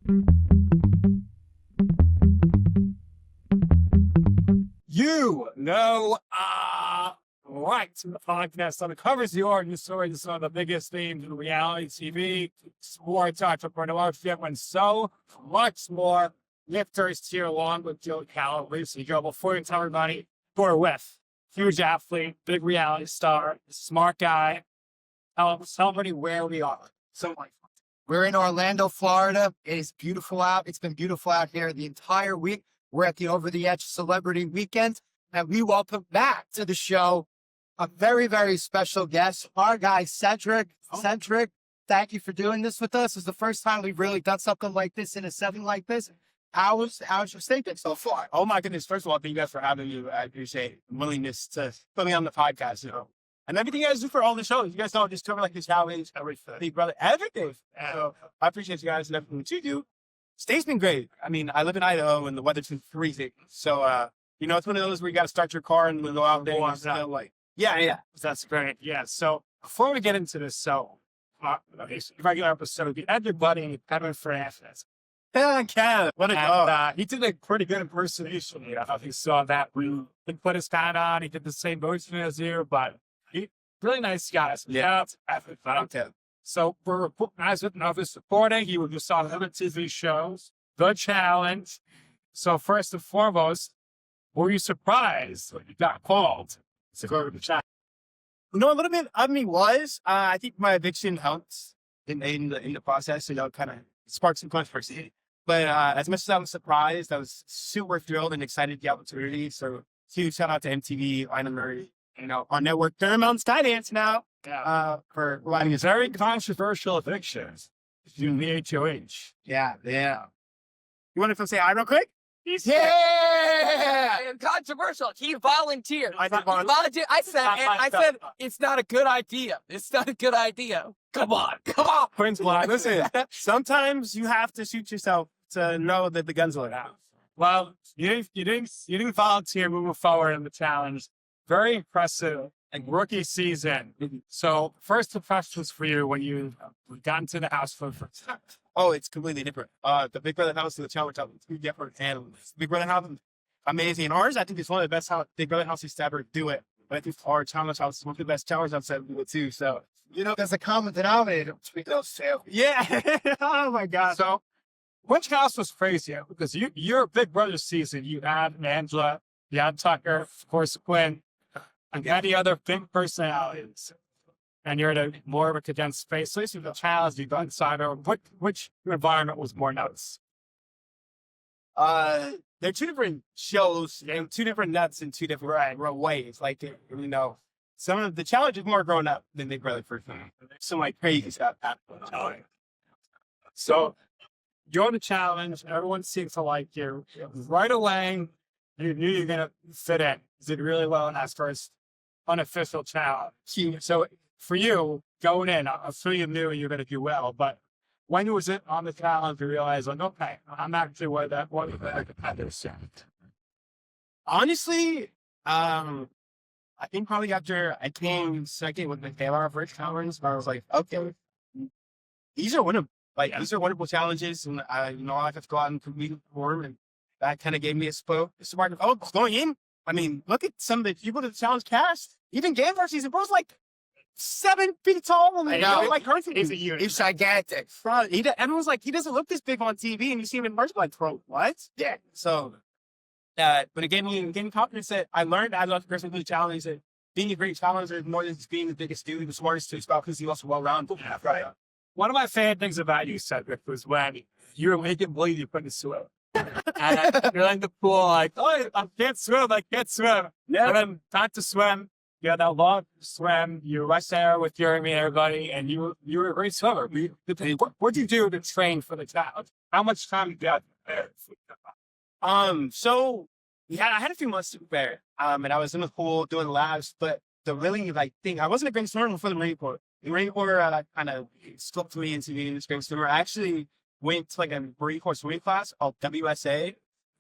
Right to the podcast on the covers the origin story. This is one of the biggest themes in reality TV, sports, entrepreneurship, and so much more. Lifters here along with Joe Calabrese. Joe, before you tell everybody who we're with, huge athlete, big reality star, smart guy. Tell everybody where we are. We're in Orlando, Florida. It is beautiful out. It's been beautiful out here the entire week. We're at the Over the Edge Celebrity Weekend, and we welcome back to the show a very, very special guest, our guy, Cedric. Cedric, thank you for doing this with us. It's the first time we've really done something like this in a setting like this. How's your stay been so far? Oh my goodness. First of all, thank you guys for having me. I appreciate the willingness to put me on the podcast, and everything you guys do for all the shows. You guys don't just cover like the challenge, everything, Big Brother, everything. So I appreciate you guys and everything that you do. Stay's been great. I mean, I live in Idaho and the weather's been freezing. So, it's one of those where you got to start your car and go out there and yeah. That's great. Yeah. So before we get into this, regular episode, we had your buddy, Kevin Francis. Ken, what a dog. He did a pretty good impersonation. If you saw that, he put his hat on. He did the same motion as you, but he really nice guy. Yeah. So for guys with novice supporting, he was just on other TV shows, The Challenge. So first and foremost, were you surprised when you got called to go to The Challenge? No, a little bit of me was. I think my eviction helped in the process, kind of sparked some controversy. But as much as I was surprised, I was super thrilled and excited the opportunity. So huge shout out to MTV, Murray, our network, Paramount Skydance now. For providing us very controversial evictions. You need HOH. Yeah. You want to say hi real quick? Yeah! Controversial. He volunteered. I said it's not a good idea. It's not a good idea. Come on. Quinn's blind. Listen, sometimes you have to shoot yourself to know that the guns are out. Well, you didn't volunteer moving forward in the challenge. Very impressive. And rookie season. So first impressions for you when you got into the house for the first time. Oh, it's completely different. The Big Brother house and the challenge house, two different animals. Big Brother house, amazing. And ours, I think, is one of the best Big Brother houses to ever do it. But I think our challenge house is one of the best challenge houses to ever do it too. So, there's a common denominator between those two. Yeah. Oh my God. So which house was crazier? Because your Big Brother season, you had Angela, you had Tucker, of course, Quinn, and any other big personalities, and you're in more of a condensed space. So this is the challenge you got inside of. Which environment was more nuts? They're two different shows and two different nuts in two different ways. Like, some of the challenge is more grown up than Big Brother for some crazy stuff happening. So you're on the challenge. Everyone seems to like you. Right away, you knew you're going to fit in. You did really well in that first unofficial challenge. So for you, going in, I'm sure you knew you were going to do well, but when was it on the challenge you realized, okay, I'm actually one of the competitors? Honestly, I think probably after I came second with the Taylor first challenge, I was like, okay, these are wonderful challenges, and I have to go out and compete for them, and that kind of gave me a spark of going in. I mean, look at some of the people that the challenge cast. Even Game First season, bro's like 7 feet tall. I know. Like he's a unit. He's gigantic. Everyone's like, he doesn't look this big on TV, and you see him in person, like, bro, what? Yeah. So, but it gave me confidence that I learned as I was progressing through the challenge that being a great challenger is more than just being the biggest dude, the smartest dude, because he's also well-rounded. Right. One of my favorite things about you, Cedric, was when you were making believe you couldn't swim. And you're in the pool like, oh, I can't swim. Yeah. And then time to swim. You had that long swim. You were right there with Yeremi and everybody, and you were a great swimmer. What did you do to train for the challenge? How much time did you have to prepare? So I had a few months to prepare. And I was in the pool doing labs, but the really thing, I wasn't a great swimmer before the Marine Corps. The Marine Corps kind of slipped me into being this great swimmer. I actually went to a Marine Corps swimming class called WSA.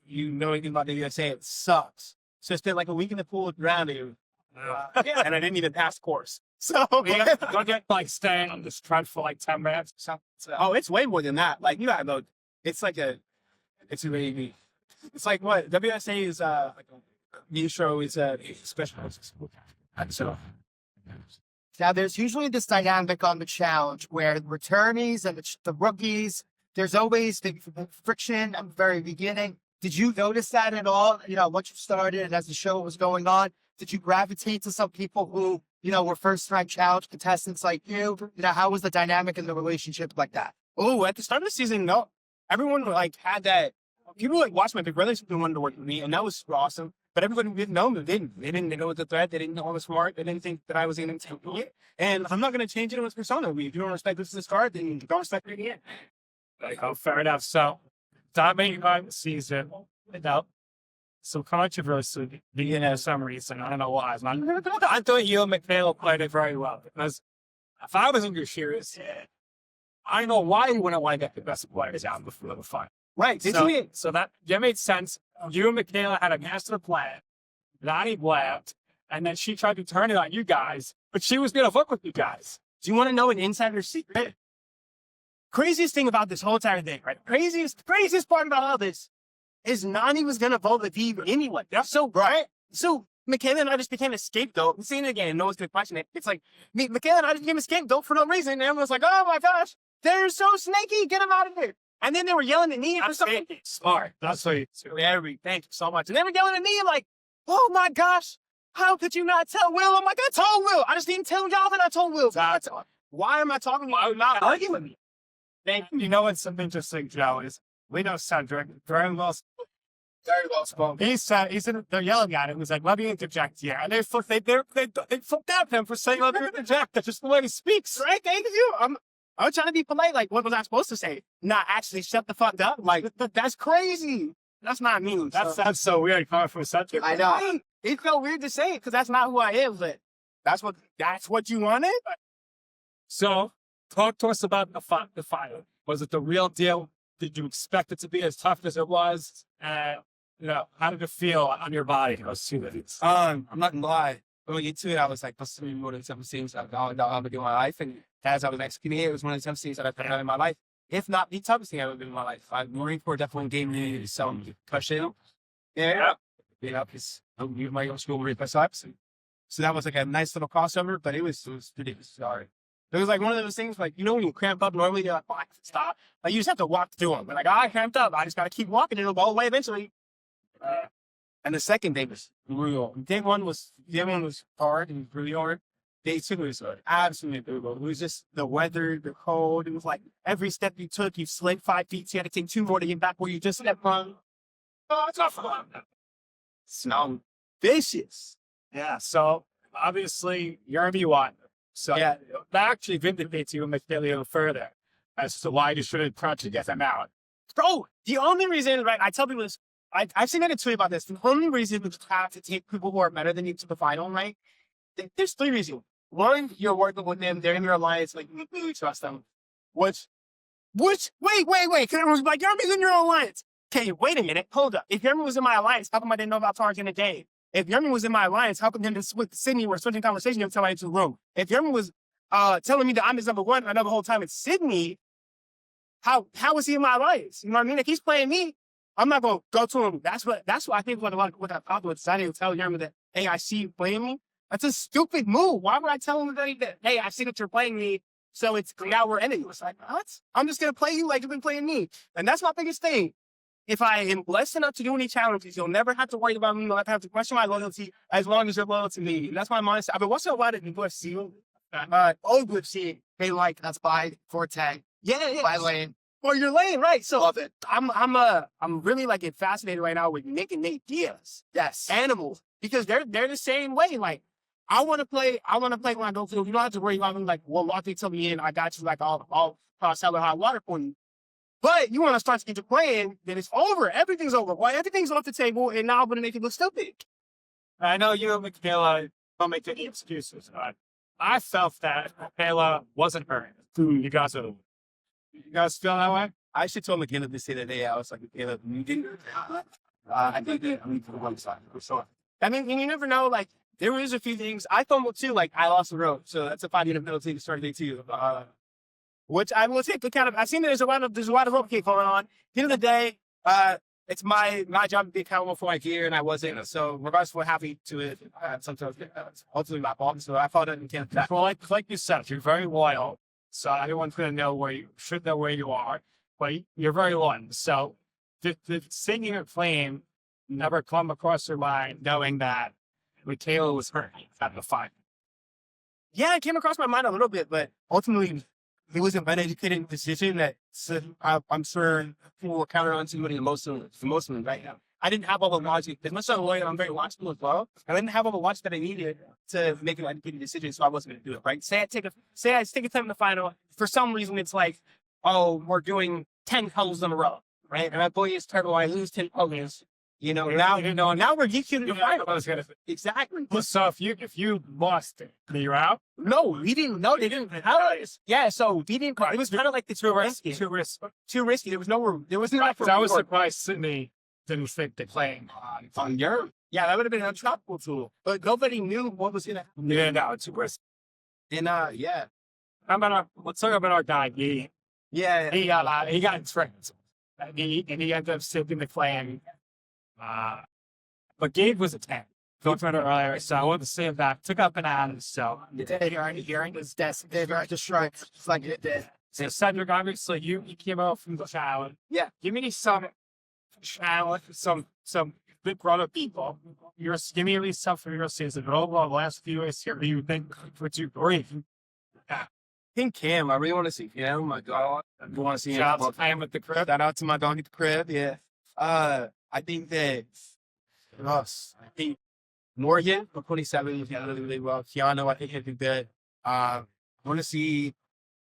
You know anything about WSA? It sucks. So I spent a week in the pool drowning. And I didn't even pass the course. So don't get staying on this tread for 10 minutes. Oh, it's way more than that. You got to go it's like it's really, it's like what WSA is like a new show is a special. So Now, there's usually this dynamic on the challenge where the returnees and the rookies, there's always the friction at the very beginning. Did you notice that at all? You know, once you started and as the show was going on, did you gravitate to some people who, you know, were first-time challenge contestants like you? You know, how was the dynamic in the relationship like that? oh, at the start of the season, no, everyone like had that. People like watched my big brothers who wanted to work with me, and that was awesome. But everybody didn't know me. They didn't know the threat. They didn't know I was smart. They didn't think that I was going to take it. And I'm not going to change anyone's persona. If you don't respect this as a start, then you don't respect it again. Like, oh, fair enough. So, dominating by the season, without some controversy being for some reason. I don't know why. I thought you and McPhail played it very well because if I was in your shoes, I know why you wouldn't want to get the best players out before the final. Right. So that made sense. You and Michaela had a master plan. Lonnie laughed, and then she tried to turn it on you guys, but she was going to fuck with you guys. Do you want to know an insider secret? Craziest thing about this whole entire thing, right? Craziest part about all this is Nani was going to vote with Eve anyway. So, right? So, Michaela and I just became a scapegoat. I'm saying it again, no one's going to question it. It's like, Michaela and I just became a scapegoat for no reason. And everyone's like, oh my gosh, they're so snaky. Get them out of here. And then they were yelling at me for something. Smart. That's what Thank you so much. And they were yelling at me like, oh my gosh, how could you not tell Will? I'm like, I told Will. I just didn't tell y'all that I told Will. Why am I talking about not arguing with me? You know what's some interesting, Joe, is we know Cedric very well spoken. They're yelling at him. He's like, let me interject here. And they flipped out him for saying, let me interject. That's just the way he speaks. Right? Thank you. I'm trying to be polite. Like, what was I supposed to say? Not actually shut the fuck up. Like, that's crazy. That's not me. That's so weird coming from Cedric. I know. It felt weird to say it because that's not who I am. But that's what you wanted. So, talk to us about the final. Was it the real deal? Did you expect it to be as tough as it was? And how did it feel on your body? Those 2 days. I'm not gonna lie. Going into it, I was like, this is more than some things I've ever do in my life. And as I was executing it, it was one of the toughest things that I've ever done in my life. If not the toughest thing I've ever done in my life. Marine Corps definitely gave me some cushion. Yeah. Because you might go to school Marine Corps episode. So that was like a nice little crossover, but it was ridiculous. Sorry. It was like one of those things, like, when you cramp up, normally you're like, oh, I can stop. Like, you just have to walk through them. But like, I cramped up. I just got to keep walking and it'll go away eventually. And the second day was brutal. Day one was hard and really hard. Day 2 was absolutely brutal. It was just the weather, the cold. It was like every step you took, you slid 5 feet. So you had to take 2 more to get back where you just stepped on. Oh, it's not fun. Smell vicious. Yeah. So obviously, Yeremi won. So Yeah. that actually vindicates you and Michaela even further as to why you shouldn't try to get them out. Bro, the only reason, right, I tell people this, I've seen a tweet about this. The only reason you have to take people who are better than you to the final, right? There's 3 reasons. One, you're working with them, they're in your alliance, like, you really trust them. Wait, because everyone's like, Yeremi's in your alliance. Okay, wait a minute, hold up. If Yeremi was in my alliance, how come I didn't know about Target in a day? If Yeremi was in my alliance, how come him with Sydney were switching conversation every time I into the room? If Yeremi was telling me that I'm his number 1, I know the whole time it's Sydney, how is he in my alliance? You know what I mean? If he's playing me, I'm not gonna go to him. That's what I think what that problem with deciding to tell Yeremi that, hey, I see you playing me. That's a stupid move. Why would I tell him that hey, I see that you're playing me, so it's now we're enemies? Like, what? I'm just gonna play you like you've been playing me. And that's my biggest thing. If I am blessed enough to do any challenges, you'll never have to worry about me. You'll never have to question my loyalty as long as you're loyal to me. And that's my mindset. I've been watching a lot of UFC. Old UFC. They like, that's by Forte, Yeah. by Lane. Or your lane, right? So Love it. I'm really like fascinated right now with Nick and Nate Diaz. Yes. Animals. Because they're the same way. Like, I want to play when I go through. You don't have to worry about me. Like, well, Lottie tell me in. I got you. Like, I'll sell her hot water for you. But you want to start to get to playing, then it's over. Everything's over. Well, everything's off the table, and now I'm going to make you look stupid. I know you and Michaela don't make any excuses. I felt that Michaela wasn't her. You guys feel that way? I should tell Michaela this the other day. I was like, Michaela, you didn't. I think that I'm for one side. I mean, and you never know. Like, there was a few things I fumbled too. Like, I lost the road, so that's a 5-minute penalty to start day 2. which I will take account of. I've seen there's a lot of rope cake going on. At the end of the day, it's my job to be accountable for my gear, and I wasn't. So regardless of what happened to it, sometimes ultimately my fault. So I thought I didn't get that. Well, like you said, you're very loyal. So everyone's going to know should know where you are. But you're very loyal. So the singing or playing never come across your mind knowing that Michaela was hurt at the fight. Yeah, it came across my mind a little bit, but ultimately it was an uneducated decision that I'm sure people will counter on somebody emotionally right now. I didn't have all the logic. As much as I'm a lawyer, I'm very logical as well. I didn't have all the logic that I needed to make an educated decision, so I wasn't going to do it, right? Say I take a time in the final. For some reason, it's like, oh, we're doing 10 poses in a row, right? And my boy is turtle. I lose 10 poses. Now we're geeking the final. Exactly. So if you lost it, you're out? No, we didn't know. They didn't tell us. Yeah, so we didn't. It was kind of like the too risky. Too risky. There was no room. There was no. I was surprised Sydney didn't think they're playing on Europe. Yeah, that would have been a tropical tool, but nobody knew what was gonna happen. Yeah, no, it's too risky. And yeah. Let's talk about our guy. He got tricked. And he ended up sipping the clan. But Gabe was a 10. Talked about it earlier, so I wanted to say that. Took up an ad, so. Hearing his desk, they were just shrunk. It's like it did. So Cedric, obviously, you came out from the challenge. Yeah. Give me some challenge, some big brother people. Give me at least some from your season. But overall, the last few years here, you think would you agree? I think Cam. I really want to see Cam. My God, I want to see him. Shout out to Cam at the crib. Shout out to my dog at the crib. Yeah. I think that us. I think Morgan for 27 is really, really well. Keanu, I think he'd be good. I want to see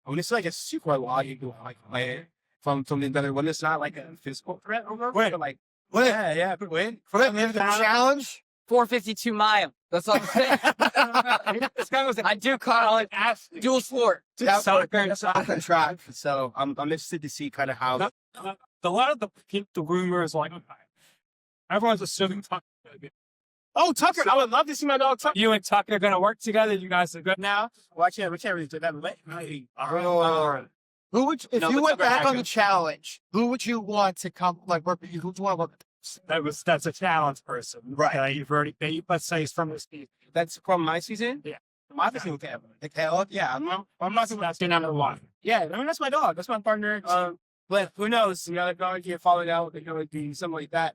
like a super logical player from the better one. It's not like a physical threat over, but like win. The challenge. 452 mile. That's what I'm saying. This guy was I do call it dual sport. Soccer track. So I'm interested to see kind of how A lot of the rumors, like, everyone's assuming Tucker. Oh, Tucker! I would love to see my dog Tucker. You and Tucker are going to work together. You guys are good now. Well, I can't really do that. Who would, if you went back on the challenge, who would you want to come, like, work with you? Who would you want to work with? That's a challenge person. Right. You've already, let's say he's from this season. That's from my season? Yeah. My season with Caleb. Yeah, I'm not saying That's your number one. Yeah, I mean, that's my dog. That's my partner. But who knows? The other dog here falling out, they could be something like that.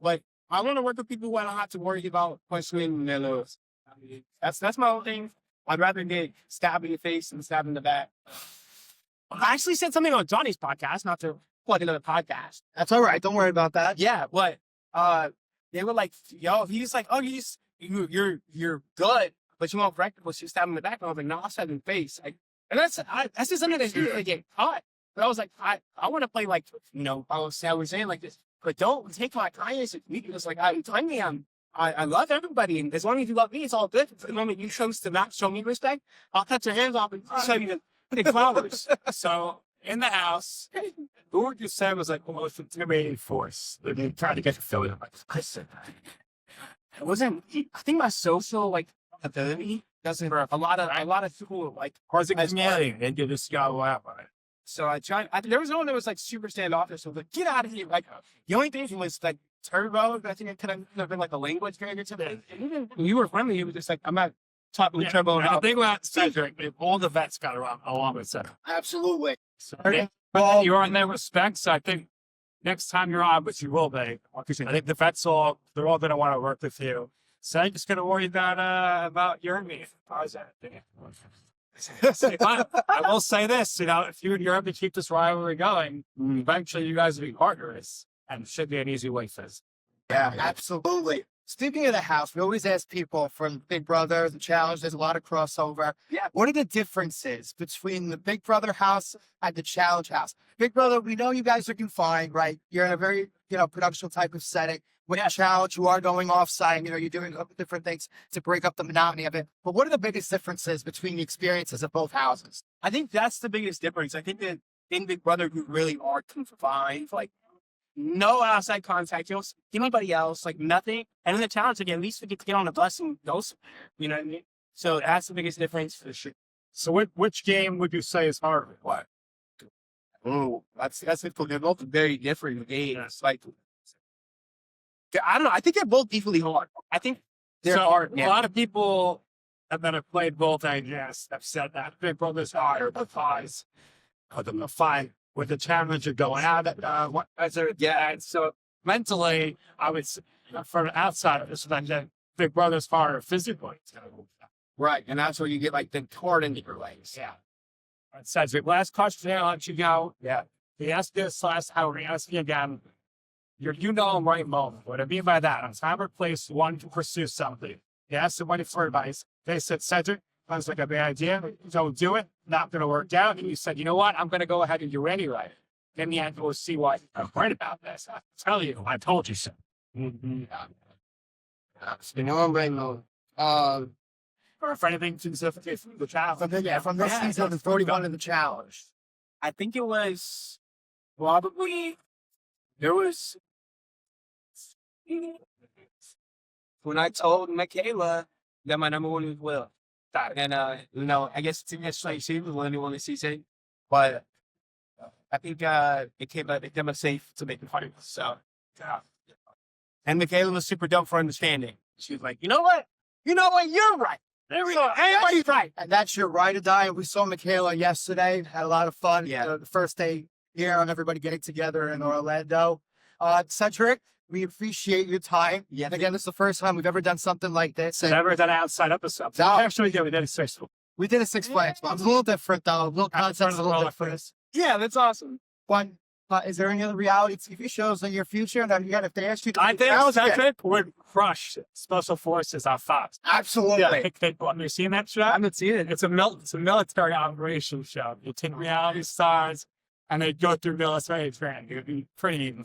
Like, I want to work with people who I don't have to worry about punching their nose. That's my whole thing. I'd rather get stabbed in the face than stabbed in the back. I actually said something on Johnny's podcast, not to plug another podcast. That's all right. Don't worry about that. Yeah, but they were like, yo, he's like, oh, you're good, but you want breakfast, you stab him in the back. And I was like, no, I'll stab him in the face. Like, and that's just something that you really get caught. But I was like, I want to play like, I was saying like this, but don't take my kindness and weakness. Like, I love everybody, and as long as you love me, it's all good. The moment you chose to not show me respect, I'll cut your hands off and show you the flowers. So, in the house, who would you say was like the most intimidating force that you tried to get to Philly? Listen, it wasn't. I think my social ability doesn't. A lot of people like. How's it and you just got out by it? So I tried. There was no one that was like super standoffish. So I was like, get out of here! Like the only thing was like Turbo. I think it could have been like a language barrier to it. And even when you were friendly, he was just like, I'm not talking with Turbo. And the thing about Cedric, all the vets got along with Cedric. Absolutely. So, but you're on their respect. So I think next time you're on, which you will be, I think the vets they're all going to want to work with you. So I'm just going to worry about Yeremi. How's that? I will say this, if you're able to keep this rivalry going, eventually you guys will be partners, and it should be an easy way for this. Yeah, absolutely. Speaking of the house, we always ask people from Big Brother, the challenge, there's a lot of crossover. Yeah. What are the differences between the Big Brother house and the challenge house? Big Brother, we know you guys are confined, right? You're in a very, production type of setting. With a challenge, you are going off-site, you're doing different things to break up the monotony of it. But what are the biggest differences between the experiences of both houses? I think that's the biggest difference. I think that in Big Brother, you really are confined, like no outside contact, you don't see anybody else, like nothing. And in the challenge, again, at least we get to get on a bus and go somewhere, you know what I mean? So that's the biggest difference for sure. So which game would you say is harder? What? Oh, that's difficult. They're both very different games. Like, I don't know. I think they're both equally hard. I think they're hard. A lot of people that have played both, I guess, have said that Big Brother's harder because of the fight with the challenge of going out. And so mentally, I would say, from outside of this, that Big Brother's harder physically. Right. And that's where you get like the cord into your legs. Yeah. Cedric, last question, I'll let you go. Yeah. He asked this last hour, he asked me again. You know him right moment. What I mean by that, on time or place, one to pursue something. He asked somebody for advice. They said, Cedric, sounds like a bad idea. Don't do it. Not going to work out. And you said, you know what? I'm going to go ahead and do it anyway. Then you have to go see why I'm right about this. I tell you, I told you so. You know I'm right now. Or if anything specifically from the child. From this season, the 41 in the challenge. I think it was probably there was when I told Michaela that my number one was Will. And I guess it's like she was the only one this season. But I think it came up safe to make the fight. So and Michaela was super dope for understanding. She was like, you know what? You're right. There we go. Everybody's right. And that's your ride or die. We saw Michaela yesterday. Had a lot of fun. Yeah. The first day here and everybody getting together in Orlando. Cedric, we appreciate your time. Yeah. And again, this is the first time we've ever done something like this. And Never done an outside episode. No. Actually, we did a six. we did a Six Flags, but it was a little different though. A little concept's a little different. Yeah, that's awesome. One, is there any other reality TV shows in your future that again, if they asked you to I do think now, Cedric would crush Special Forces on Fox. absolutely. Have you seen that show? I haven't seen it. It's a military operation show. You take reality stars and they go through military training. It would be pretty even.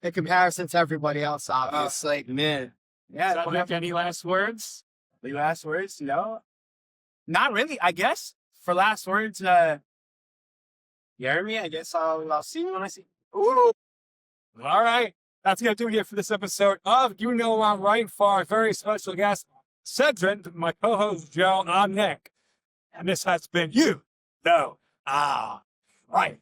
In comparison to everybody else, obviously. Man. Yeah. Cedric, any last words? The last words? No. Not really, I guess. For last words, Yeremi, I guess I'll see you when I see you. Ooh. All right. That's going to do it here for this episode of You Know I'm Right for our very special guest, Cedric, my co-host, Joe. I'm Nick. And this has been You Know I'm Right.